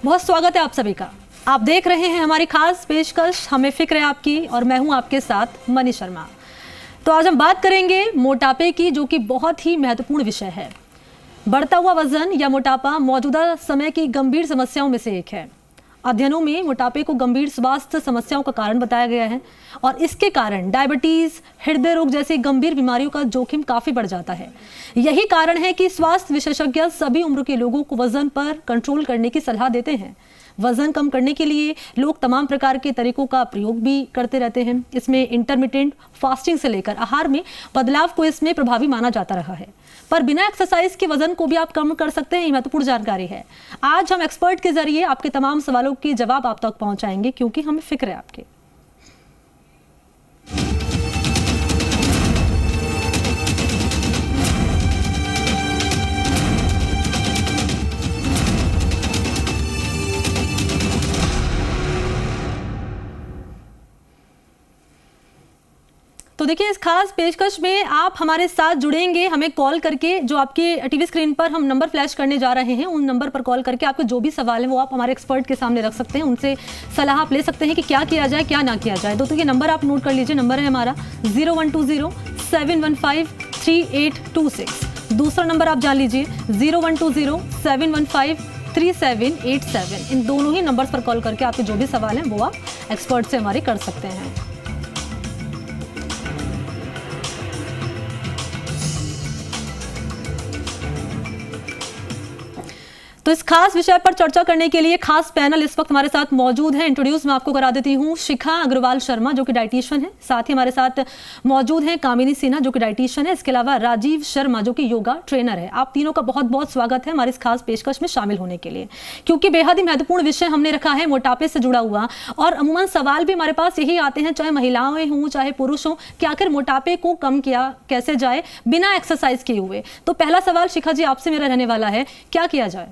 बहुत स्वागत है आप सभी का। आप देख रहे हैं हमारी खास पेशकश हमें फिक्र है आपकी, और मैं हूं आपके साथ मनी शर्मा। तो आज हम बात करेंगे मोटापे की, जो कि बहुत ही महत्वपूर्ण विषय है। बढ़ता हुआ वजन या मोटापा मौजूदा समय की गंभीर समस्याओं में से एक है। अध्ययनों में मोटापे को गंभीर स्वास्थ्य समस्याओं का कारण बताया गया है, और इसके कारण डायबिटीज, हृदय रोग जैसी गंभीर बीमारियों का जोखिम काफी बढ़ जाता है। यही कारण है कि स्वास्थ्य विशेषज्ञ सभी उम्र के लोगों को वजन पर कंट्रोल करने की सलाह देते हैं। वजन कम करने के लिए लोग तमाम प्रकार के तरीकों का प्रयोग भी करते रहते हैं। इसमें इंटरमिटेंट फास्टिंग से लेकर आहार में बदलाव को इसमें प्रभावी माना जाता रहा है। पर बिना एक्सरसाइज के वजन को भी आप कम कर सकते हैं, ये महत्वपूर्ण जानकारी है। आज हम एक्सपर्ट के जरिए आपके तमाम सवालों के जवाब आप तक पहुंचाएंगे, क्योंकि हमें फिक्र है आपके। तो देखिए, इस खास पेशकश में आप हमारे साथ जुड़ेंगे हमें कॉल करके। जो आपके टीवी स्क्रीन पर हम नंबर फ्लैश करने जा रहे हैं, उन नंबर पर कॉल करके आपके जो भी सवाल हैं वो आप हमारे एक्सपर्ट के सामने रख सकते हैं। उनसे सलाह आप ले सकते हैं कि क्या किया जाए, क्या ना किया जाए। तो ये नंबर आप नोट कर लीजिए। नंबर है हमारा 0120-715-3826। दूसरा नंबर आप जान लीजिए 0120-715-3787। इन दोनों ही नंबर पर कॉल करके आपके जो भी सवाल हैं वो आप एक्सपर्ट से हमारे कर सकते हैं। तो इस खास विषय पर चर्चा करने के लिए खास पैनल इस वक्त हमारे साथ मौजूद है। इंट्रोड्यूस मैं आपको करा देती हूँ शिखा अग्रवाल शर्मा, जो कि डाइटिशियन है। साथ ही हमारे साथ मौजूद हैं कामिनी सिन्हा, जो कि डाइटिशियन है। इसके अलावा राजीव शर्मा, जो कि योगा ट्रेनर है। आप तीनों का बहुत बहुत स्वागत है हमारे इस खास पेशकश में शामिल होने के लिए, क्योंकि बेहद ही महत्वपूर्ण विषय हमने रखा है मोटापे से जुड़ा हुआ। और अमूमन सवाल भी हमारे पास यही आते हैं, चाहे महिलाएं हों चाहे पुरुष हों, कि आखिर मोटापे को कम किया कैसे जाए बिना एक्सरसाइज किए हुए। तो पहला सवाल शिखा जी आपसे मेरा रहने वाला है, क्या किया जाए?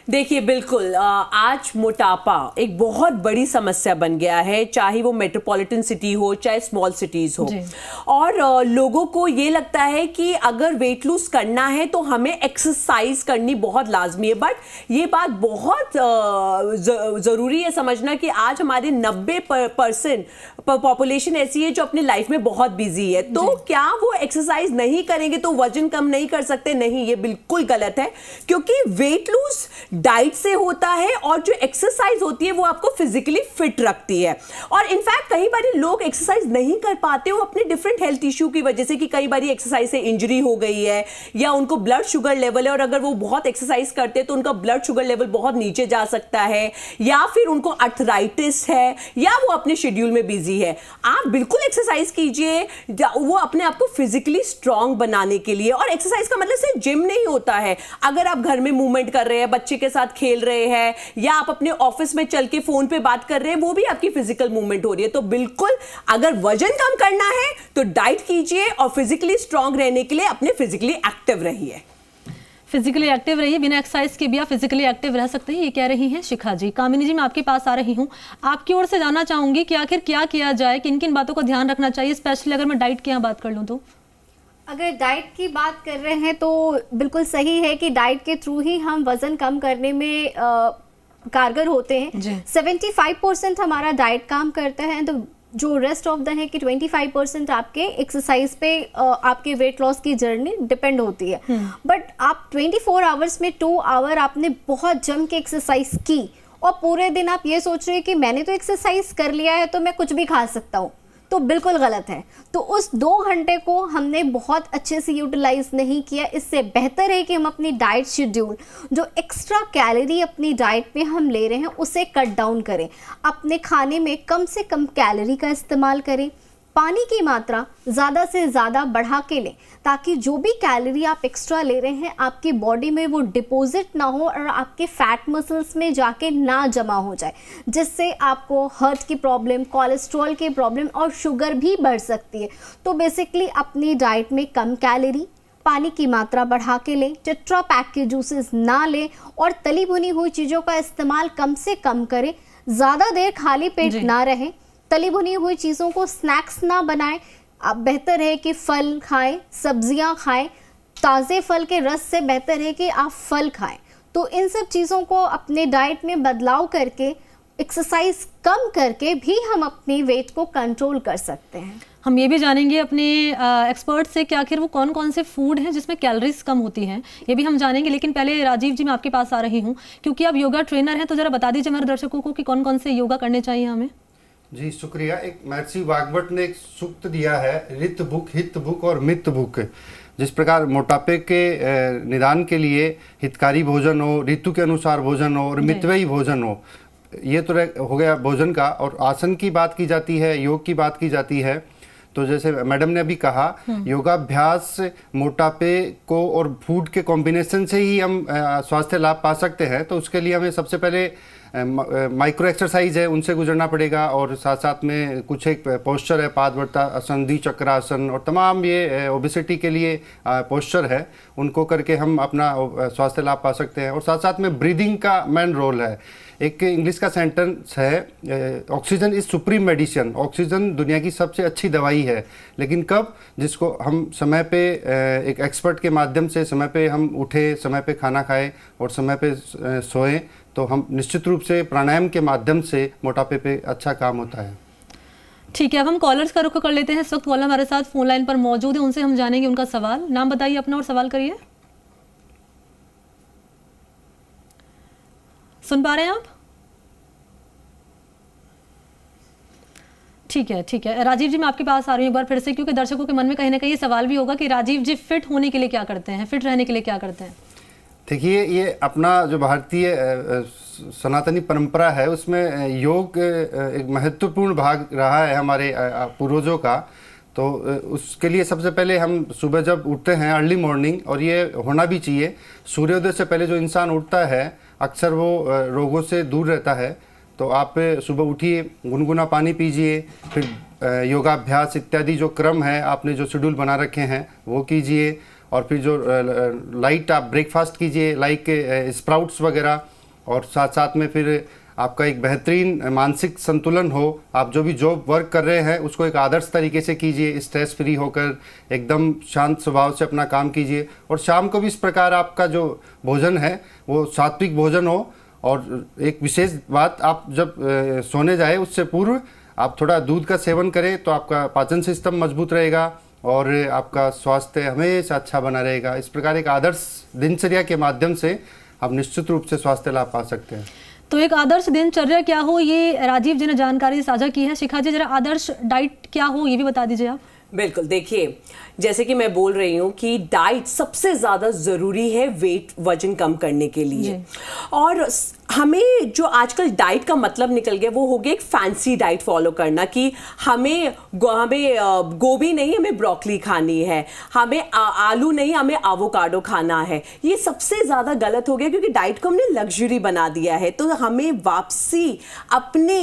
देखिए, बिल्कुल आज मोटापा एक बहुत बड़ी समस्या बन गया है, चाहे वो मेट्रोपॉलिटन सिटी हो चाहे स्मॉल सिटीज हो। और लोगों को ये लगता है कि अगर वेट लूज करना है तो हमें एक्सरसाइज करनी बहुत लाजमी है। बट ये बात बहुत ज़रूरी है समझना कि आज हमारे 90% पॉपुलेशन ऐसी है जो अपनी लाइफ में बहुत बिजी है। तो क्या वो एक्सरसाइज नहीं करेंगे तो वजन कम नहीं कर सकते? नहीं, ये बिल्कुल गलत है, क्योंकि वेट लूज डाइट से होता है और जो एक्सरसाइज होती है वो आपको फिजिकली फिट रखती है। और इनफैक्ट कई बार लोग एक्सरसाइज नहीं कर पाते हो अपने डिफरेंट हेल्थ इश्यू की वजह से, कि कई बार एक्सरसाइज से इंजरी हो गई है या उनको ब्लड शुगर लेवल है, और अगर वो बहुत एक्सरसाइज करते हैं तो उनका ब्लड शुगर लेवल बहुत नीचे जा सकता है, या फिर उनको आर्थराइटिस है, या वो अपने शेड्यूल में बिजी है। आप बिल्कुल एक्सरसाइज कीजिए, वो अपने आप को फिजिकली स्ट्रांग बनाने के लिए। और एक्सरसाइज का मतलब सिर्फ जिम नहीं होता है। अगर आप घर में मूवमेंट कर रहे हैं, बच्चे के साथ खेल रहे हैं, या आप अपने ऑफिस में चल के फोन पे बात कर रहे हैं, वो भी आपकी फिजिकल मूवमेंट हो रही है। तो बिल्कुल अगर वजन कम करना है तो डाइट कीजिए, और फिजिकली स्ट्रांग रहने के लिए अपने फिजिकली एक्टिव रहिए। फिजिकली एक्टिव रहिए, बिना एक्सरसाइज के भी आप फिजिकली एक्टिव रह सकते हैं, ये कह रही हैं शिखा जी। कामिनी जी, मैं आपके पास आ रही हूँ। आपकी ओर से जानना चाहूंगी कि आखिर क्या किया जाए, किन किन बातों का ध्यान रखना चाहिए, स्पेशली अगर मैं डाइट की यहाँ बात कर लूँ तो? अगर डाइट की बात कर रहे हैं तो बिल्कुल सही है कि डाइट के थ्रू ही हम वज़न कम करने में कारगर होते हैं। 75% हमारा डाइट काम करता है, तो जो रेस्ट ऑफ द है कि 25% आपके एक्सरसाइज पे आपके वेट लॉस की जर्नी डिपेंड होती है। बट आप 24 आवर्स में 2 आवर आपने बहुत जम के एक्सरसाइज की, और पूरे दिन आप ये सोच रहे हैं कि मैंने तो एक्सरसाइज कर लिया है तो मैं कुछ भी खा सकता हूँ, तो बिल्कुल गलत है। तो उस 2 घंटे को हमने बहुत अच्छे से यूटिलाइज नहीं किया। इससे बेहतर है कि हम अपनी डाइट शेड्यूल, जो एक्स्ट्रा कैलोरी अपनी डाइट में हम ले रहे हैं, उसे कट डाउन करें। अपने खाने में कम से कम कैलोरी का इस्तेमाल करें। पानी की मात्रा ज़्यादा से ज़्यादा बढ़ा के लें, ताकि जो भी कैलोरी आप एक्स्ट्रा ले रहे हैं आपकी बॉडी में वो डिपॉजिट ना हो और आपके फैट मसल्स में जाके ना जमा हो जाए, जिससे आपको हार्ट की प्रॉब्लम, कोलेस्ट्रॉल की प्रॉब्लम और शुगर भी बढ़ सकती है। तो बेसिकली अपनी डाइट में कम कैलोरी, पानी की मात्रा बढ़ा के लें, टेट्रा पैक के जूसेस ना लें, और तली भुनी हुई चीज़ों का इस्तेमाल कम से कम करें। ज़्यादा देर खाली पेट ना रहें, तली भुनी हुई चीज़ों को स्नैक्स ना बनाएं। अब बेहतर है कि फल खाएं, सब्जियां खाएं। ताज़े फल के रस से बेहतर है कि आप फल खाएं। तो इन सब चीज़ों को अपने डाइट में बदलाव करके, एक्सरसाइज कम करके भी हम अपनी वेट को कंट्रोल कर सकते हैं। हम ये भी जानेंगे अपने एक्सपर्ट से कि आखिर वो कौन कौन से फूड हैं जिसमें कैलोरीज कम होती हैं, ये भी हम जानेंगे। लेकिन पहले राजीव जी मैं आपके पास आ रही हूँ, क्योंकि आप योगा ट्रेनर हैं, तो ज़रा बता दीजिए हमारे दर्शकों को कि कौन कौन से योगा करने चाहिए हमें। जी शुक्रिया। एक महर्षि वाग्भट ने एक सूक्त दिया है, रित भूख, हित भूख और मित भूख। जिस प्रकार मोटापे के निदान के लिए हितकारी भोजन हो, ऋतु के अनुसार भोजन हो और मितव्ययी भोजन हो, ये तो हो गया भोजन का। और आसन की बात की जाती है, योग की बात की जाती है। तो जैसे मैडम ने अभी कहा, योगाभ्यास मोटापे को और फूड के कॉम्बिनेशन से ही हम स्वास्थ्य लाभ पा सकते हैं। तो उसके लिए हमें सबसे पहले माइक्रो एक्सरसाइज है उनसे गुजरना पड़ेगा, और साथ साथ में कुछ एक पोस्चर है, पादवर्ता आसन, द्विचक्रासन और तमाम ये ओबेसिटी के लिए पोस्चर है, उनको करके हम अपना स्वास्थ्य लाभ पा सकते हैं। और साथ साथ में ब्रीदिंग का मेन रोल है। एक इंग्लिश का सेंटेंस है, oxygen is supreme medicine. Oxygen दुनिया की सबसे अच्छी दवाई है, लेकिन कब? जिसको हम समय पे एक एक्सपर्ट के माध्यम से समय पे हम उठे, समय पे खाना खाएं और समय पे सोएं, तो हम निश्चित रूप से प्राणायाम के माध्यम से मोटापे पे अच्छा काम होता है। ठीक है, अब हम कॉलर्स का रुख कर लेते हैं। इस वक्त कॉलर हमारे साथ फोन लाइन पर मौजूद है, उनसे हम जानेंगे उनका सवाल। नाम बताइए अपना और सवाल करिए। सुन पा रहे हैं आप? ठीक है राजीव जी, मैं आपके पास आ रही हूँ एक बार फिर से, क्योंकि दर्शकों के मन में कहीं ना कहीं ये सवाल भी होगा कि राजीव जी फिट होने के लिए क्या करते हैं, फिट रहने के लिए क्या करते हैं। देखिए, ये अपना जो भारतीय सनातनी परंपरा है उसमें योग एक महत्वपूर्ण भाग रहा है हमारे पूर्वजों का। तो उसके लिए सबसे पहले हम सुबह जब उठते हैं अर्ली मॉर्निंग, और ये होना भी चाहिए, सूर्योदय से पहले जो इंसान उठता है अक्सर वो रोगों से दूर रहता है। तो आप सुबह उठिए, गुनगुना पानी पीजिए, फिर योगाभ्यास इत्यादि जो क्रम है आपने जो शेड्यूल बना रखे हैं वो कीजिए, और फिर जो लाइट आप ब्रेकफास्ट कीजिए, लाइक स्प्राउट्स वगैरह। और साथ साथ में फिर आपका एक बेहतरीन मानसिक संतुलन हो, आप जो भी जॉब वर्क कर रहे हैं उसको एक आदर्श तरीके से कीजिए, स्ट्रेस फ्री होकर एकदम शांत स्वभाव से अपना काम कीजिए। और शाम को भी इस प्रकार आपका जो भोजन है वो सात्विक भोजन हो। और एक विशेष बात, आप जब सोने जाए उससे पूर्व आप थोड़ा दूध का सेवन करें, तो आपका पाचन सिस्टम मजबूत रहेगा और आपका स्वास्थ्य हमेशा अच्छा बना रहेगा। इस प्रकार एक आदर्श दिनचर्या के माध्यम से आप निश्चित रूप से स्वास्थ्य लाभ पा सकते हैं। तो एक आदर्श दिनचर्या क्या हो, ये राजीव जी ने जानकारी साझा की है। शिखा जी, जरा आदर्श डाइट क्या हो ये भी बता दीजिए आप। बिल्कुल, देखिए जैसे कि मैं बोल रही हूँ कि डाइट सबसे ज़्यादा ज़रूरी है वजन कम करने के लिए। और हमें जो आजकल डाइट का मतलब निकल गया वो हो गया एक फैंसी डाइट फॉलो करना, कि हमें गोभी नहीं हमें ब्रोकली खानी है, हमें आलू नहीं हमें एवोकाडो खाना है। ये सबसे ज़्यादा गलत हो गया, क्योंकि डाइट को हमने लग्जरी बना दिया है। तो हमें वापसी अपने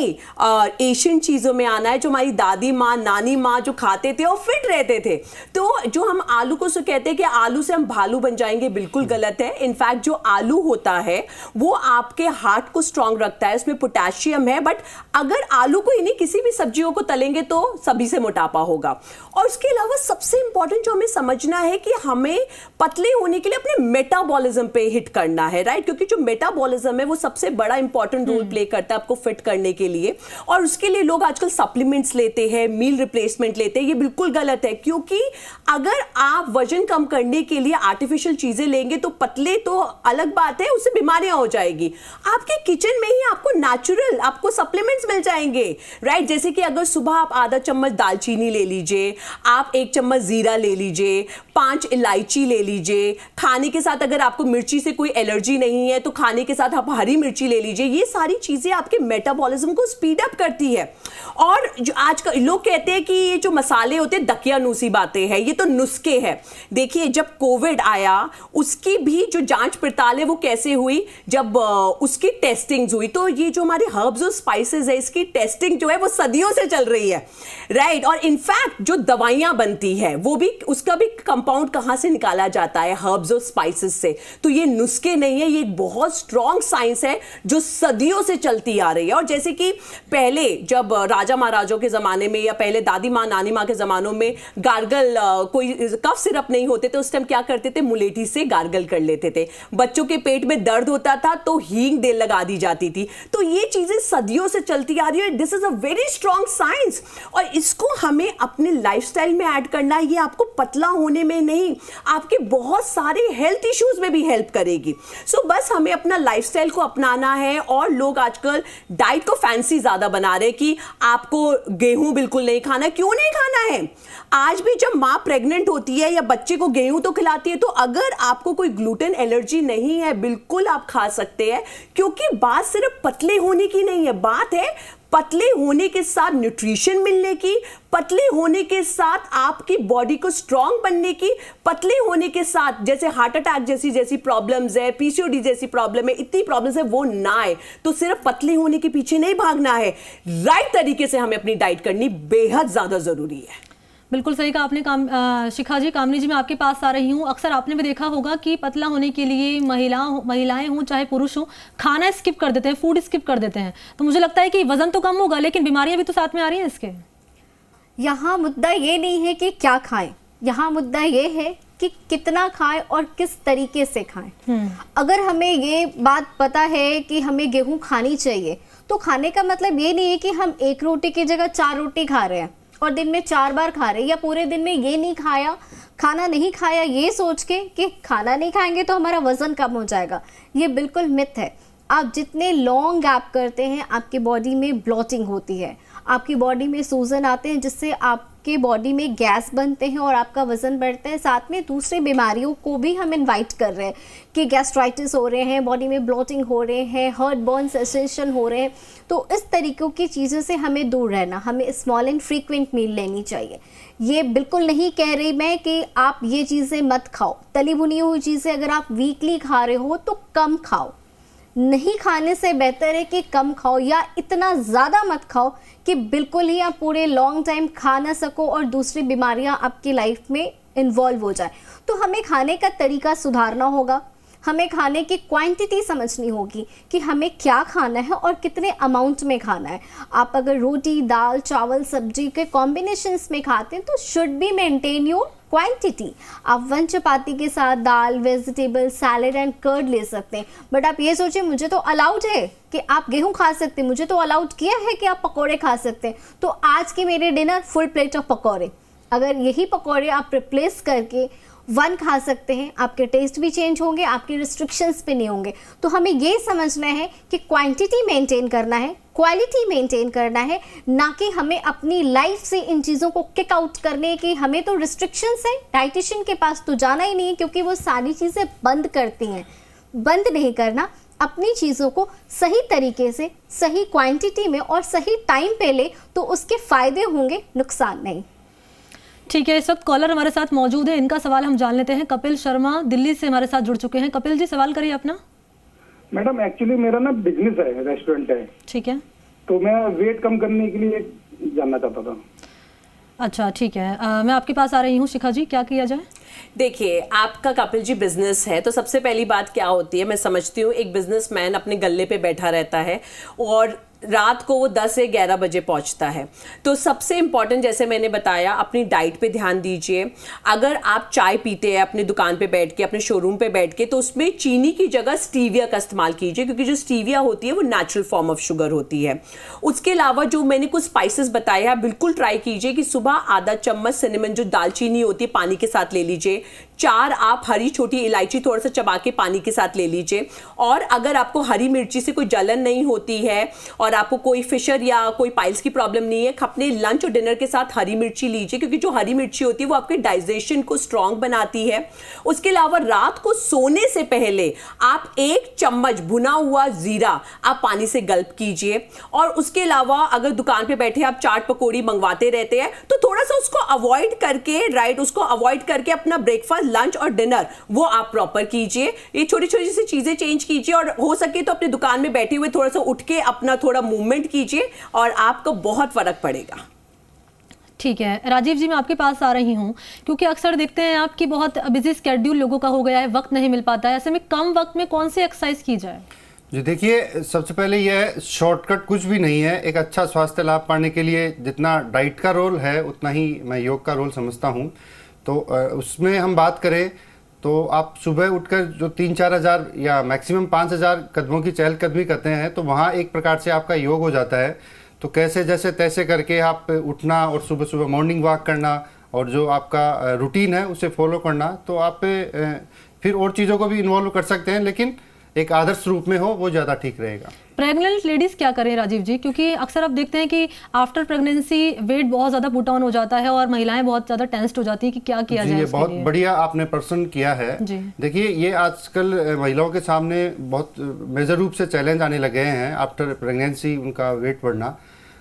एशियन चीज़ों में आना है, जो हमारी दादी माँ नानी माँ जो खाते थे और फिट रहते थे। तो जो हम आलू को कहते हैं कि आलू से हम भालू बन जाएंगे, बिल्कुल गलत है। इनफैक्ट जो आलू होता है वो आपके हार्ट को स्ट्रांग रखता है, उसमें पोटेशियम है। बट अगर आलू को इन्हीं किसी भी सब्जियों को तलेंगे तो सभी से मोटापा होगा। और उसके अलावा सबसे इंपॉर्टेंट जो हमें समझना है कि हमें पतले होने के लिए अपने मेटाबॉलिज्म पे हिट करना है, राइट? क्योंकि जो मेटाबॉलिज्म है वो सबसे बड़ा इंपॉर्टेंट रोल प्ले करता है आपको फिट करने के लिए। और उसके लिए लोग आजकल सप्लीमेंट्स लेते हैं, मील रिप्लेसमेंट लेते हैं, ये बिल्कुल गलत है। क्योंकि अगर आप वजन कम करने के लिए आर्टिफिशियल चीजें लेंगे तो पतले तो अलग बात है, उससे बीमारियां हो जाएगी। आपके किचन में ही आपको नेचुरल आपको सप्लीमेंट्स मिल जाएंगे, राइट? जैसे कि अगर सुबह आप आधा चम्मच दालचीनी ले लीजिए, आप 1 चम्मच जीरा ले लीजिए, 5 इलायची ले लीजिए। खाने के साथ अगर आपको मिर्ची से कोई एलर्जी नहीं है तो खाने के साथ आप हरी मिर्ची ले लीजिए। ये सारी चीजें आपके मेटाबॉलिज्म को स्पीड अप करती है। और जो आजकल लोग कहते हैं कि ये जो मसाले होते हैं दकियानूसी बातें हैं, ये तो नुस्खे हैं। देखिए जब कोविड आया उसकी भी जो जांच पड़ताल है वो कैसे हुई, जब उसकी टेस्टिंग हुई। तो ये जो हमारे हर्ब्स और स्पाइसेस है, इसकी टेस्टिंग जो है वो सदियों से चल रही है, राइट। और इनफैक्ट जो दवाइयां बनती है वो भी, उसका भी कंपाउंड कहां से निकाला जाता है, हर्ब्स और स्पाइसेस से। तो ये नुस्खे नहीं है, ये एक बहुत स्ट्रॉन्ग साइंस है जो सदियों से चलती आ रही है। और जैसे कि पहले जब राजा महाराजों के जमाने में या पहले दादी माँ नानी माँ के जमानों में गार्गल, कोई कफ सिरप नहीं होते थे, उस टाइम क्या करते थे, मुलेठी से गार्गल कर लेते थे। बच्चों के पेट में दर्द होता था तो हींग दे लगा दी जाती थी। तो ये चीजें सदियों से चलती आ रही है। This is a very strong science और इसको हमें अपने लाइफस्टाइल में ऐड करना है। ये आपको पतला होने में नहीं, आपके बहुत सारे हेल्थ इश्यूज में भी हेल्प करेगी। सो बस हमें अपना लाइफस्टाइल को अपनाना है। और लोग आजकल डाइट को फैंसी ज्यादा बना रहे कि आपको गेहूं बिल्कुल नहीं खाना। क्यों नहीं खाना है? आज भी जब मां प्रेग्नेंट होती है या बच्चे को गेहूं तो खिलाती है, तो अगर आपको कोई ग्लूटेन एलर्जी नहीं है, बिल्कुल आप खा सकते हैं। क्योंकि बात सिर्फ पतले होने की नहीं है, बात है पतले होने के साथ न्यूट्रिशन मिलने की, पतले होने के साथ आपकी बॉडी को स्ट्रांग बनने की, पतले होने के साथ जैसे हार्ट अटैक जैसी प्रॉब्लम्स है, पीसीओडी जैसी प्रॉब्लम है, इतनी प्रॉब्लम्स है, वो ना आए। तो सिर्फ पतले होने के पीछे नहीं भागना है, राइट तरीके से हमें अपनी डाइट करनी बेहद ज्यादा जरूरी है। बिल्कुल सही कहा आपने। शिखा जी, कामनी जी, मैं आपके पास आ रही हूँ। अक्सर आपने भी देखा होगा कि पतला होने के लिए महिलाएं हों चाहे पुरुष हों, खाना स्किप कर देते हैं, फूड स्किप कर देते हैं। तो मुझे लगता है कि वजन तो कम होगा लेकिन बीमारियां भी तो साथ में आ रही हैं इसके। यहाँ मुद्दा ये नहीं है कि क्या खाएं, यहाँ मुद्दा ये है कि कितना खाएं और किस तरीके से खाएं। अगर हमें ये बात पता है कि हमें गेहूं खानी चाहिए, तो खाने का मतलब ये नहीं है कि हम एक रोटी की जगह 4 रोटी खा रहे हैं और दिन में 4 बार खा रहे हैं, या पूरे दिन में ये नहीं खाया, खाना नहीं खाया ये सोच के कि खाना नहीं खाएंगे तो हमारा वजन कम हो जाएगा। ये बिल्कुल मिथ है। आप जितने लॉन्ग गैप करते हैं, आपकी बॉडी में ब्लॉटिंग होती है, आपकी बॉडी में सूजन आते हैं, जिससे आपके बॉडी में गैस बनते हैं और आपका वजन बढ़ता है। साथ में दूसरी बीमारियों को भी हम इनवाइट कर रहे हैं कि गैस्ट्राइटिस हो रहे हैं, बॉडी में ब्लॉटिंग हो रहे हैं, हार्ट बर्न सेंसेशन हो रहे हैं। तो इस तरीक़ों की चीज़ों से हमें दूर रहना, हमें स्मॉल एंड फ्रीक्वेंट मील लेनी चाहिए। ये बिल्कुल नहीं कह रही मैं कि आप ये चीज़ें मत खाओ, तली भुनी हुई चीज़ें अगर आप वीकली खा रहे हो तो कम खाओ। नहीं खाने से बेहतर है कि कम खाओ, या इतना ज़्यादा मत खाओ कि बिल्कुल ही आप पूरे लॉन्ग टाइम खा ना सको और दूसरी बीमारियां आपकी लाइफ में इन्वॉल्व हो जाए। तो हमें खाने का तरीका सुधारना होगा, हमें खाने की क्वांटिटी समझनी होगी कि हमें क्या खाना है और कितने अमाउंट में खाना है। आप अगर रोटी, दाल, चावल, सब्जी के कॉम्बिनेशंस में खाते हैं तो should be maintain your quantity. आप 1 चपाती के साथ दाल, वेजिटेबल, सैलेड एंड कर्ड ले सकते हैं। बट आप ये सोचिए, मुझे तो अलाउड है कि आप गेहूं खा सकते हैं, मुझे तो अलाउड किया है कि आप पकौड़े खा सकते हैं, तो आज की मेरे डिनर फुल प्लेट ऑफ पकौड़े। अगर यही पकौड़े आप रिप्लेस करके 1 खा सकते हैं, आपके टेस्ट भी चेंज होंगे, आपके रिस्ट्रिक्शंस पे नहीं होंगे। तो हमें ये समझना है कि क्वांटिटी मेंटेन करना है, क्वालिटी मेंटेन करना है, ना कि हमें अपनी लाइफ से इन चीज़ों को किक आउट करने की। हमें तो रिस्ट्रिक्शंस है, डाइटिशियन के पास तो जाना ही नहीं है क्योंकि वो सारी चीज़ें बंद करती हैं। बंद नहीं करना, अपनी चीज़ों को सही तरीके से, सही क्वांटिटी में और सही टाइम पे ले तो उसके फ़ायदे होंगे, नुकसान नहीं। ठीक है, इस वक्त कॉलर हमारे साथ मौजूद है, इनका सवाल हम जान लेते हैं। कपिल शर्मा दिल्ली से हमारे साथ जुड़ चुके हैं। कपिल जी, सवाल करिए अपना। मैडम, एक्चुअली मेरा ना बिजनेस है, रेस्टोरेंट है। ठीक है। तो मैं वेट कम करने के लिए जानना चाहता था। अच्छा, ठीक है। मैं आपके पास आ रही हूँ। शिखा जी, क्या किया जाए? देखिए, आपका कपिल जी बिजनेस है, तो सबसे पहली बात क्या होती है, मैं समझती हूँ एक बिजनेसमैन अपने गल्ले पे बैठा रहता है और रात को वो 10 से 11 बजे पहुंचता है। तो सबसे इंपॉर्टेंट, जैसे मैंने बताया, अपनी डाइट पे ध्यान दीजिए। अगर आप चाय पीते हैं अपनी दुकान पे बैठ के, अपने शोरूम पे बैठ के, तो उसमें चीनी की जगह स्टीविया का इस्तेमाल कीजिए, क्योंकि जो स्टीविया होती है वो नेचुरल फॉर्म ऑफ शुगर होती है। उसके अलावा जो मैंने कुछ स्पाइसेस बताए हैं, बिल्कुल ट्राई कीजिए कि सुबह आधा चम्मच सिनेमन, जो दालचीनी होती है, पानी के साथ ले लीजिए। 4 आप हरी छोटी इलायची थोड़ा सा चबा के पानी के साथ ले लीजिए। और अगर आपको हरी मिर्ची से कोई जलन नहीं होती है और आपको कोई फिशर या कोई पाइल्स की प्रॉब्लम नहीं है, अपने लंच और डिनर के साथ हरी मिर्ची लीजिए, क्योंकि जो हरी मिर्ची होती है वो आपके डाइजेशन को स्ट्रांग बनाती है। उसके अलावा रात को सोने से पहले आप 1 चम्मच भुना हुआ जीरा आप पानी से गल्प कीजिए। और उसके अलावा अगर दुकान पे बैठे आप चाट पकौड़ी मंगवाते रहते हैं, तो थोड़ा सा उसको अवॉइड करके, राइट, उसको अवॉइड करके अपना ब्रेकफास्ट लंच और डिनर वो आप प्रॉपर कीजिए। ये छोटी छोटी सी चीजें चेंज कीजिए और हो सके तो अपनी दुकान में बैठे हुए थोड़ा सा उठ के अपना थोड़ा मूवमेंट कीजिए और आपको बहुत फर्क पड़ेगा। ठीक है राजीव जी, मैं आपके पास आ रही हूँ क्योंकि अक्सर देखते हैं आपकी बहुत बिजी स्केड्यूल लोगों का हो गया है, वक्त नहीं मिल पाता है। ऐसे में कम वक्त में कौन सी एक्सरसाइज की जाए? जी देखिए, सबसे पहले यह शॉर्टकट कुछ भी नहीं है। एक अच्छा स्वास्थ्य लाभ पाने के लिए जितना डाइट का रोल है उतना ही मैं योग का रोल समझता हूँ। तो उसमें हम बात करें तो आप सुबह उठकर जो 3-4 हज़ार या मैक्सिमम 5,000 कदमों की चहलकदमी करते हैं तो वहाँ एक प्रकार से आपका योग हो जाता है। तो कैसे जैसे तैसे करके आप उठना और सुबह सुबह मॉर्निंग वॉक करना और जो आपका रूटीन है उसे फॉलो करना, तो आप फिर और चीज़ों को भी इन्वॉल्व कर सकते हैं, लेकिन एक आदर्श रूप में हो वो ज़्यादा ठीक रहेगा। प्रेग्नेंट लेडीज क्या करें राजीव जी, क्योंकि अक्सर आप देखते हैं कि आफ्टर प्रेगनेंसी वेट बहुत ज़्यादा पुट ऑन हो जाता है और महिलाएं बहुत ज़्यादा टेंस्ड हो जाती है कि क्या किया जाए। ये बहुत बढ़िया आपने प्रश्न किया है। देखिए, ये आजकल महिलाओं के सामने बहुत मेजर रूप से चैलेंज आने लगे हैं आफ्टर प्रेगनेंसी, उनका वेट बढ़ना।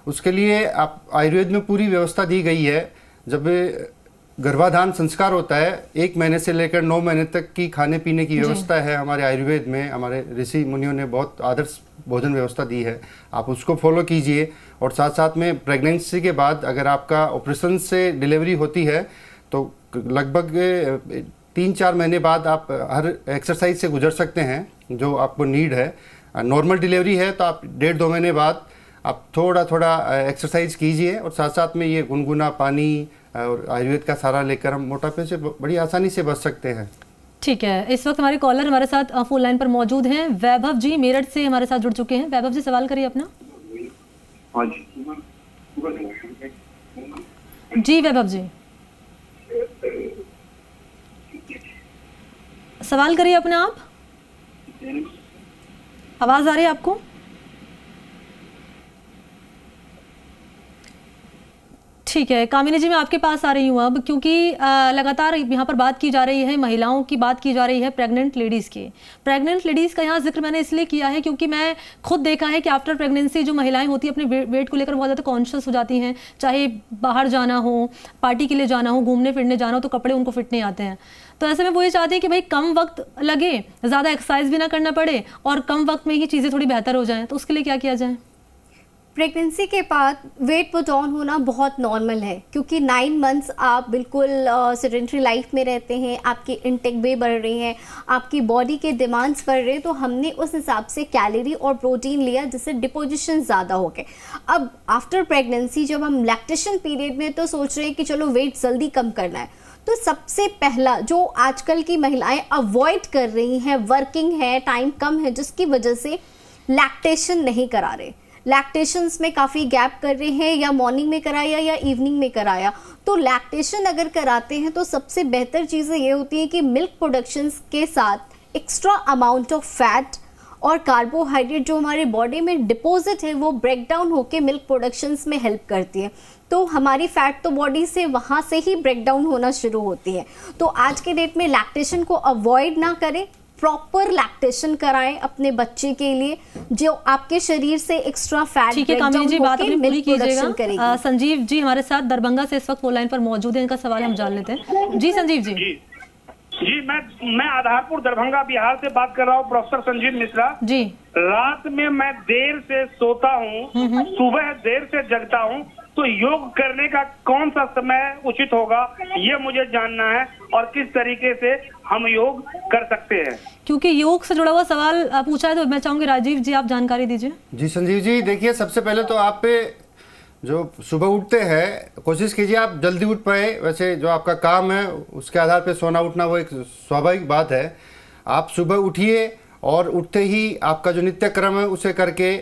उसके लिए आप आयुर्वेद में पूरी व्यवस्था दी गई है। जब गर्भाधान संस्कार होता है 1 महीने से लेकर 9 महीने तक की खाने पीने की व्यवस्था है हमारे आयुर्वेद में। हमारे ऋषि मुनियों ने बहुत आदर्श भोजन व्यवस्था दी है, आप उसको फॉलो कीजिए। और साथ साथ में प्रेगनेंसी के बाद अगर आपका ऑपरेशन से डिलीवरी होती है तो लगभग 3-4 महीने बाद आप हर एक्सरसाइज से गुजर सकते हैं जो आपको नीड है। नॉर्मल डिलीवरी है तो आप 1.5-2 महीने बाद आप थोड़ा थोड़ा एक्सरसाइज कीजिए और साथ साथ में ये गुनगुना पानी और आयुर्वेद का सहारा लेकर हम मोटापे से बड़ी आसानी से बच सकते हैं। ठीक है, इस वक्त हमारे कॉलर हमारे साथ फोन लाइन पर मौजूद हैं। वैभव जी मेरठ से हमारे साथ जुड़ चुके हैं। वैभव जी सवाल करिए अपना। जी वैभव जी सवाल करिए अपना। आप आवाज आ रही है आपको? ठीक है कामिनी जी, मैं आपके पास आ रही हूँ अब, क्योंकि लगातार यहाँ पर बात की जा रही है, महिलाओं की बात की जा रही है, प्रेग्नेंट लेडीज़ की। प्रेग्नेंट लेडीज़ का यहाँ जिक्र मैंने इसलिए किया है क्योंकि मैं खुद देखा है कि आफ्टर प्रेगनेंसी जो महिलाएं होती हैं अपने वेट को लेकर बहुत ज़्यादा कॉन्शियस हो जाती हैं। चाहे बाहर जाना हो, पार्टी के लिए जाना हो, घूमने फिरने जाना हो, तो कपड़े उनको फिट नहीं आते हैं। तो ऐसे में वो ये चाहते हैं कि भाई कम वक्त लगे, ज़्यादा एक्सरसाइज भी ना करना पड़े और कम वक्त में ही चीज़ें थोड़ी बेहतर हो जाएँ। तो उसके लिए क्या किया जाए? प्रेगनेंसी के बाद वेट पुट ऑन होना बहुत नॉर्मल है, क्योंकि 9 मंथ्स आप बिल्कुल सेडेंटरी लाइफ में रहते हैं, आपकी इंटेक भी बढ़ रही है, आपकी बॉडी के डिमांड्स बढ़ रहे हैं, तो हमने उस हिसाब से कैलोरी और प्रोटीन लिया जिससे डिपोजिशन ज़्यादा हो गए। अब आफ्टर प्रेगनेंसी जब हम लैक्टेशन पीरियड में तो सोच रहे हैं कि चलो वेट जल्दी कम करना है, तो सबसे पहला जो आजकल की महिलाएं अवॉइड कर रही हैं, वर्किंग है, टाइम कम है, जिसकी वजह से लैक्टेशन नहीं करा रहे, लैक्टेशंस में काफ़ी गैप कर रहे हैं, या मॉर्निंग में कराया या इवनिंग में कराया। तो लैक्टेशन अगर कराते हैं तो सबसे बेहतर चीज़ें ये होती है कि मिल्क प्रोडक्शंस के साथ एक्स्ट्रा अमाउंट ऑफ फैट और कार्बोहाइड्रेट जो हमारे बॉडी में डिपॉजिट है वो ब्रेक डाउन होकर मिल्क प्रोडक्शंस में हेल्प करती है। तो हमारी फैट तो बॉडी से वहाँ से ही ब्रेक डाउन होना शुरू होती है। तो आज के डेट में लैक्टेशन को अवॉइड ना करें, प्रॉपर लैक्टेशन कराएं अपने बच्चे के लिए, जो आपके शरीर से एक्स्ट्रा फैट ब्रेक डाउन होकर मिल्क प्रोडक्शन करेगी। संजीव जी हमारे साथ दरभंगा से इस वक्त फोन लाइन पर मौजूद हैं, इनका सवाल हम जान लेते हैं। जी संजीव जी। जी मैं आधारपुर दरभंगा बिहार से बात कर रहा हूँ, प्रोफेसर संजीव मिश्रा जी। रात में मैं देर से सोता हूँ, सुबह देर से जगता हूँ, तो योग करने का कौन सा समय उचित होगा ये मुझे जानना है, और किस तरीके से हम योग कर सकते हैं। क्योंकि योग से जुड़ा हुआ सवाल पूछा है तो मैं चाहूंगी राजीव जी आप जानकारी दीजिए। जी संजीव जी, देखिए सबसे पहले तो आप जो सुबह उठते हैं कोशिश कीजिए आप जल्दी उठ पाए। वैसे जो आपका काम है उसके आधार पे सोना उठना वो एक स्वाभाविक बात है। आप सुबह उठिए और उठते ही आपका जो नित्य क्रम है उसे करके,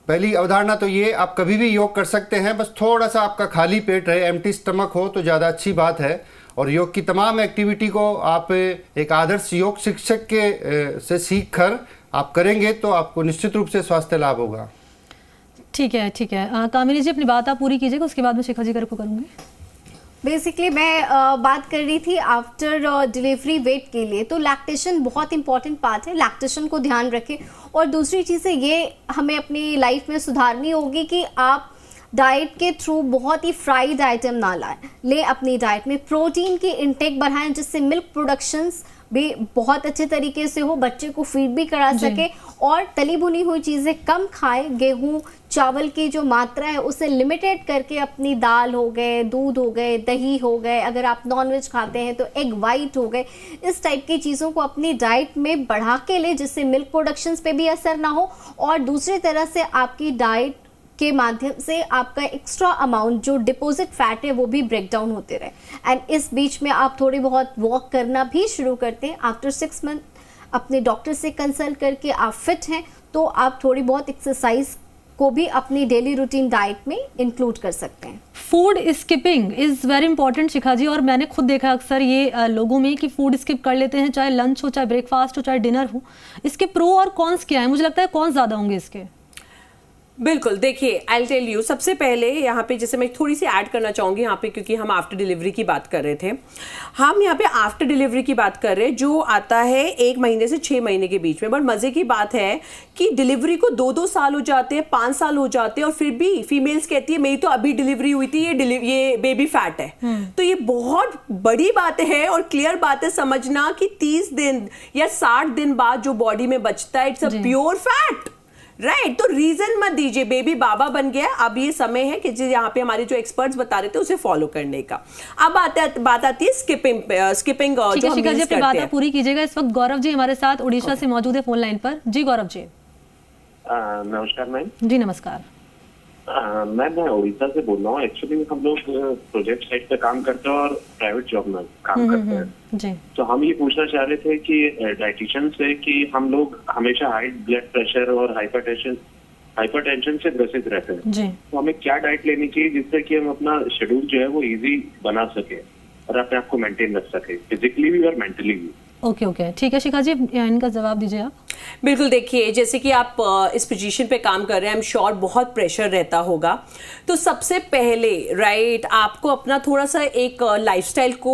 पहली अवधारणा तो ये आप कभी भी योग कर सकते हैं, बस थोड़ा सा आपका खाली पेट रहे, एम्प्टी स्टमक हो तो ज़्यादा अच्छी बात है। और योग की तमाम एक्टिविटी को आप एक आदर्श योग शिक्षक के से सीख कर आप करेंगे तो आपको निश्चित रूप से स्वास्थ्य लाभ होगा। ठीक है ठीक है कामिनी जी अपनी बात आप पूरी कीजिएगा, उसके बाद मैं शिखा जी को करूँगी। बेसिकली मैं बात कर रही थी आफ्टर डिलीवरी वेट के लिए, तो लैक्टेशन बहुत इंपॉर्टेंट पार्ट है, लैक्टेशन को ध्यान रखें। और दूसरी चीज़ें ये हमें अपनी लाइफ में सुधारनी होगी कि आप डाइट के थ्रू बहुत ही फ्राइड आइटम ना ले अपनी डाइट में, प्रोटीन की इंटेक बढ़ाएं जिससे मिल्क प्रोडक्शंस भी बहुत अच्छे तरीके से हो, बच्चे को फीड भी करा सके, और तली भुनी हुई चीज़ें कम खाएं, गेहूं चावल की जो मात्रा है उसे लिमिटेड करके अपनी दाल हो गए, दूध हो गए, दही हो गए, अगर आप नॉनवेज खाते हैं तो एग वाइट हो गए, इस टाइप की चीज़ों को अपनी डाइट में बढ़ा के ले जिससे मिल्क प्रोडक्शंस पे भी असर ना हो, और दूसरी तरह से आपकी डाइट के माध्यम से आपका एक्स्ट्रा अमाउंट जो डिपॉजिट फैट है वो भी ब्रेक डाउन होते रहे। एंड इस बीच में आप थोड़ी बहुत वॉक करना भी शुरू करते हैं। आफ्टर 6 मंथ अपने डॉक्टर से कंसल्ट करके आप फिट हैं तो आप थोड़ी बहुत एक्सरसाइज को भी अपनी डेली रूटीन डाइट में इंक्लूड कर सकते हैं। Food skipping is very important Shikha ji, और मैंने खुद देखा अक्सर ये लोगों में कि फूड स्किप कर लेते हैं, चाहे लंच हो, चाहे ब्रेकफास्ट हो, चाहे डिनर हो। इसके प्रो और कॉन्स क्या है? मुझे लगता है कौन ज़्यादा होंगे इसके। बिल्कुल, देखिए आई टेल यू, सबसे पहले यहाँ पे जैसे मैं थोड़ी सी ऐड करना चाहूँगी यहाँ पे, क्योंकि हम आफ्टर डिलीवरी की बात कर रहे थे, हम यहाँ पे आफ्टर डिलीवरी की बात कर रहे हैं जो आता है 1 महीने से 6 महीने के बीच में। बट मज़े की बात है कि डिलीवरी को 2-2 साल हो जाते हैं, 5 साल हो जाते हैं, और फिर भी फीमेल्स कहती है मेरी तो अभी डिलीवरी हुई थी, ये बेबी फैट है। तो ये बहुत बड़ी बात है और क्लियर बात है समझना कि 30 दिन या 60 दिन बाद जो बॉडी में बचता है it's a pure fat, right. तो रीजन मत दीजिए, बेबी बाबा बन गया, अब ये समय है कि यहाँ पे हमारे जो एक्सपर्ट्स बता रहे थे उसे फॉलो करने का। अब बात आती है स्किपिंग जो हम यूज करते हैं। बात पूरी कीजिएगा। इस वक्त गौरव जी हमारे साथ उड़ीसा से मौजूद है फोन लाइन पर। जी गौरव जी। नमस्कार मैम। जी नमस्कार। मैं उड़ीसा से बोल रहा हूँ। एक्चुअली हम लोग प्रोजेक्ट साइट पे काम करते हैं और प्राइवेट जॉब में काम करते हैं जी। तो हम ये पूछना चाह रहे थे कि डाइटिशियन से कि हम लोग हमेशा हाई ब्लड प्रेशर और हाइपरटेंशन से ग्रसित रहते हैं जी। तो हमें क्या डाइट लेनी चाहिए जिससे कि हम अपना शेड्यूल जो है वो इजी बना सके और अपने आप को मेंटेन रख सके, फिजिकली भी और मेंटली भी। ओके ठीक है शिखा जी, इनका जवाब दीजिए आप। बिल्कुल, देखिए जैसे कि आप इस पोजीशन पे काम कर रहे हैं, आई एम श्योर बहुत प्रेशर रहता होगा। तो सबसे पहले राइट आपको अपना थोड़ा सा एक लाइफस्टाइल को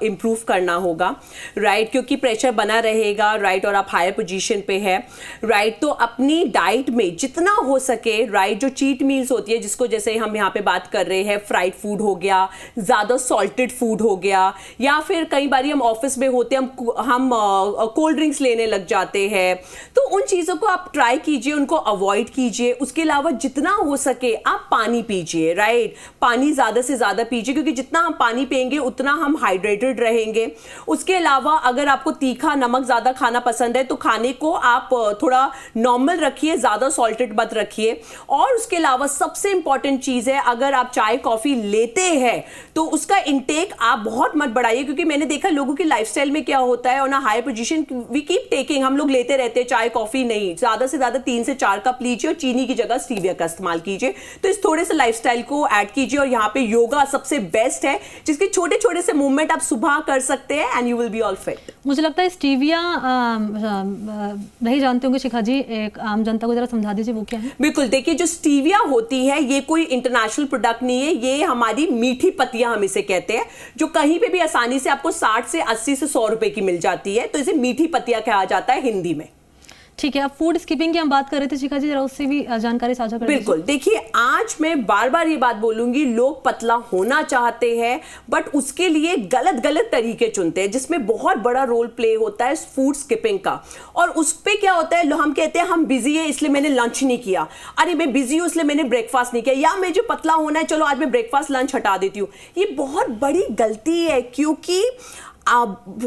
इम्प्रूव करना होगा, राइट, क्योंकि प्रेशर बना रहेगा, राइट, और आप हायर पोजीशन पे है, राइट। तो अपनी डाइट में जितना हो सके, राइट, जो चीट मील्स होती है जिसको जैसे हम यहाँ पे बात कर रहे हैं, फ्राइड फूड हो गया, ज़्यादा सॉल्टेड फूड हो गया, या फिर कई बार हम ऑफिस में होते हैं हम कोल्ड ड्रिंक्स लेने लग जाते हैं, तो उन चीज़ों को आप ट्राई कीजिए, उनको अवॉइड कीजिए। उसके अलावा जितना हो सके आप पानी पीजिए, राइट, पानी ज़्यादा से ज़्यादा पीजिए, क्योंकि जितना हम पानी पिएंगे उतना हम हाइड्रेटेड रहेंगे। उसके अलावा अगर आपको तीखा नमक ज़्यादा खाना पसंद है तो खाने को आप थोड़ा नॉर्मल रखिए, ज़्यादा सॉल्टेड मत रखिए। और उसके अलावा सबसे इंपॉर्टेंट चीज़ है, अगर आप चाय कॉफ़ी लेते हैं तो उसका इंटेक आप बहुत मत बढ़ाइए, क्योंकि मैंने देखा लोगों की लाइफस्टाइल में क्या होता है, on a higher position we keep taking, हम लोग लेते रहते हैं चाय कॉफी, नहीं, ज्यादा से ज्यादा 3 से 4 कप लीजिए और चीनी की जगह स्टीविया का इस्तेमाल कीजिए। तो इस थोड़े से लाइफस्टाइल को ऐड कीजिए। और यहाँ पे योगा सबसे बेस्ट है, जिसके छोटे छोटे से मूवमेंट आप सुबह कर सकते हैं and you will be all fit. मुझे लगता है स्टीविया नहीं जानते होंगे शिखा जी, एक आम जनता को जरा समझा दीजिए वो क्या है। बिल्कुल, देखिए जो स्टीविया होती है ये कोई इंटरनेशनल प्रोडक्ट नहीं है, ये हमारी मीठी पत्तियां हम इसे कहते हैं, जो कहीं पे भी आसानी से आपको 60 से 80 से 100 रुपए की मिल जाती है, तो इसे मीठी पत्तियां कहा जाता है हिंदी में। ठीक है, आप फूड स्किपिंग की हम बात कर रहे थे शिखा जी, जरा उससे भी जानकारी साझा करें। बिल्कुल, देखिए आज मैं बार बार ये बात बोलूंगी, लोग पतला होना चाहते हैं बट उसके लिए गलत तरीके चुनते हैं, जिसमें बहुत बड़ा रोल प्ले होता है फूड स्किपिंग का। और उस पे क्या होता है, हम कहते हैं हम बिजी है इसलिए मैंने लंच नहीं किया, अरे मैं बिजी हूं इसलिए मैंने ब्रेकफास्ट नहीं किया, या मैं जो पतला होना है चलो आज मैं ब्रेकफास्ट लंच हटा देती हूँ। ये बहुत बड़ी गलती है, क्योंकि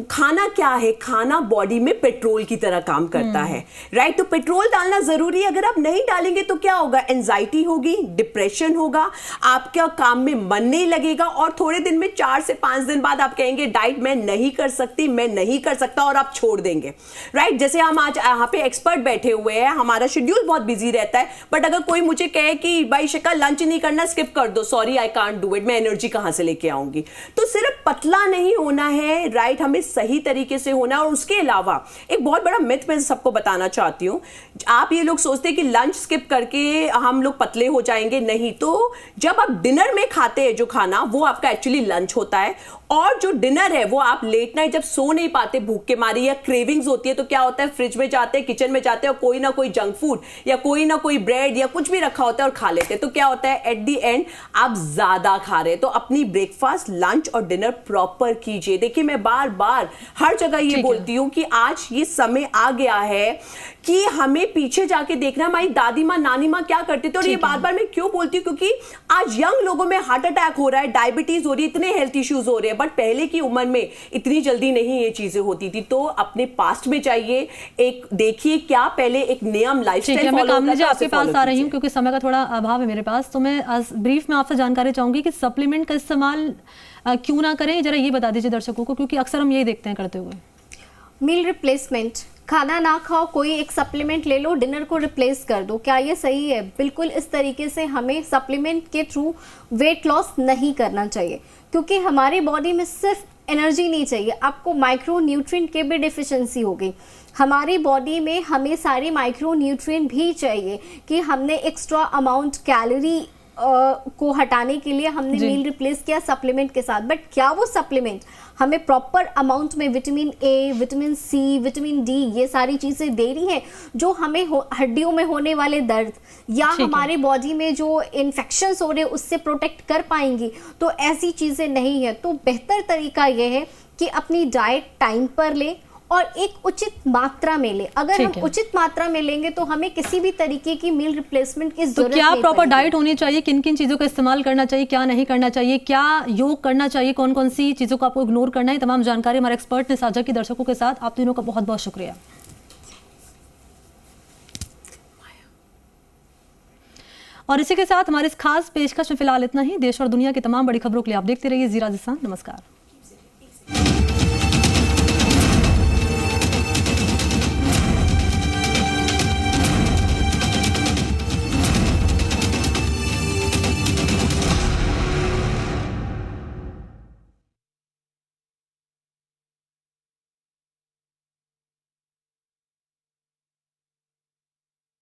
खाना क्या है, खाना बॉडी में पेट्रोल की तरह काम करता है, राइट। तो पेट्रोल डालना जरूरी है, अगर आप नहीं डालेंगे तो क्या होगा, एंजाइटी होगी, डिप्रेशन होगा, आपका काम में मन नहीं लगेगा, और थोड़े दिन में 4 से 5 दिन बाद आप कहेंगे डाइट मैं नहीं कर सकती, मैं नहीं कर सकता, और आप छोड़ देंगे, राइट। जैसे हम आज यहाँ पे एक्सपर्ट बैठे हुए हैं, हमारा शेड्यूल बहुत बिजी रहता है, बट अगर कोई मुझे कहे कि भाई शिखा लंच नहीं करना, स्किप कर दो, sorry I can't do it, मैं एनर्जी कहां से लेके आऊंगी। तो सिर्फ पतला नहीं होना है, है राइट, हमें सही तरीके से होना है। और उसके अलावा एक बहुत बड़ा मिथ मैं सबको बताना चाहती हूँ, आप ये लोग सोचते हैं कि लंच स्किप करके हम लोग पतले हो जाएंगे, नहीं। तो जब आप डिनर में खाते हैं जो खाना, वो आपका एक्चुअली लंच होता है, और जो डिनर है वो आप लेट नाइट जब सो नहीं पाते भूख के मारे या क्रेविंग्स होती है, तो क्या होता है, फ्रिज में जाते हैं, किचन में जाते हैं और कोई ना कोई जंक फूड या कोई ना कोई ब्रेड या कुछ भी रखा होता है और खा लेते हैं। तो क्या होता है, एट द एंड आप ज्यादा खा रहे हैं। तो अपनी ब्रेकफास्ट, लंच और डिनर प्रॉपर कीजिए। देखिए, मैं बार बार हर जगह ये बोलती हूँ कि आज ये समय आ गया है कि हमें पीछे जाके देखना हमारी दादी माँ, नानी माँ क्या करते थे। और ये बार बार मैं क्यों बोलती हूँ, क्योंकि आज यंग लोगों में हार्ट अटैक हो रहा है, डायबिटीज हो रही है, इतने हेल्थ इश्यूज हो रहे हैं, बट पहले की उम्र में इतनी जल्दी नहीं ये चीजें होती थी। तो अपने पास्ट में जाइए, एक देखिए क्या पहले एक नियम लाइफस्टाइल फॉलो होता था। आपके पास आ रही हूँ क्योंकि समय का थोड़ा अभाव है मेरे पास, तो मैं ब्रीफ में आपसे जानकारी चाहूंगी कि सप्लीमेंट का इस्तेमाल क्यों ना करें, जरा ये बता दीजिए दर्शकों को, क्योंकि अक्सर हम यही देखते हैं करते हुए। मील रिप्लेसमेंट, खाना ना खाओ, कोई एक सप्लीमेंट ले लो, डिनर को रिप्लेस कर दो, क्या ये सही है? बिल्कुल इस तरीके से हमें सप्लीमेंट के थ्रू वेट लॉस नहीं करना चाहिए, क्योंकि हमारी बॉडी में सिर्फ एनर्जी नहीं चाहिए, आपको माइक्रो न्यूट्रिएंट के भी डिफिशिएंसी हो गई। हमारी बॉडी में हमें सारे माइक्रो न्यूट्रिएंट भी चाहिए कि हमने एक्स्ट्रा अमाउंट कैलोरी को हटाने के लिए हमने मील रिप्लेस किया सप्लीमेंट के साथ। बट क्या वो सप्लीमेंट हमें प्रॉपर अमाउंट में vitamin A, vitamin C, vitamin D, ये सारी चीजें दे रही हैं जो हमें हड्डियों में होने वाले दर्द या हमारे बॉडी में जो इन्फेक्शंस हो रहे हैं उससे प्रोटेक्ट कर पाएंगी? तो ऐसी चीजें नहीं है। तो बेहतर तरीका यह है कि अपनी डाइट टाइम पर ले और एक उचित मात्रा में ले। अगर हम उचित मात्रा में लेंगे तो हमें किसी भी तरीके की मील रिप्लेसमेंट की जरूरत नहीं। क्या प्रॉपर डाइट होनी चाहिए, किन किन चीजों का इस्तेमाल करना चाहिए, क्या नहीं करना चाहिए, क्या योग करना चाहिए, कौन कौन सी चीजों को आपको इग्नोर करना है, तमाम जानकारी हमारे एक्सपर्ट ने साझा की दर्शकों के साथ। आप तीनों का बहुत बहुत शुक्रिया। और इसी के साथ हमारे इस खास पेशकश में फिलहाल इतना ही। देश और दुनिया की तमाम बड़ी खबरों के लिए आप देखते रहिए जी राजस्थान। नमस्कार।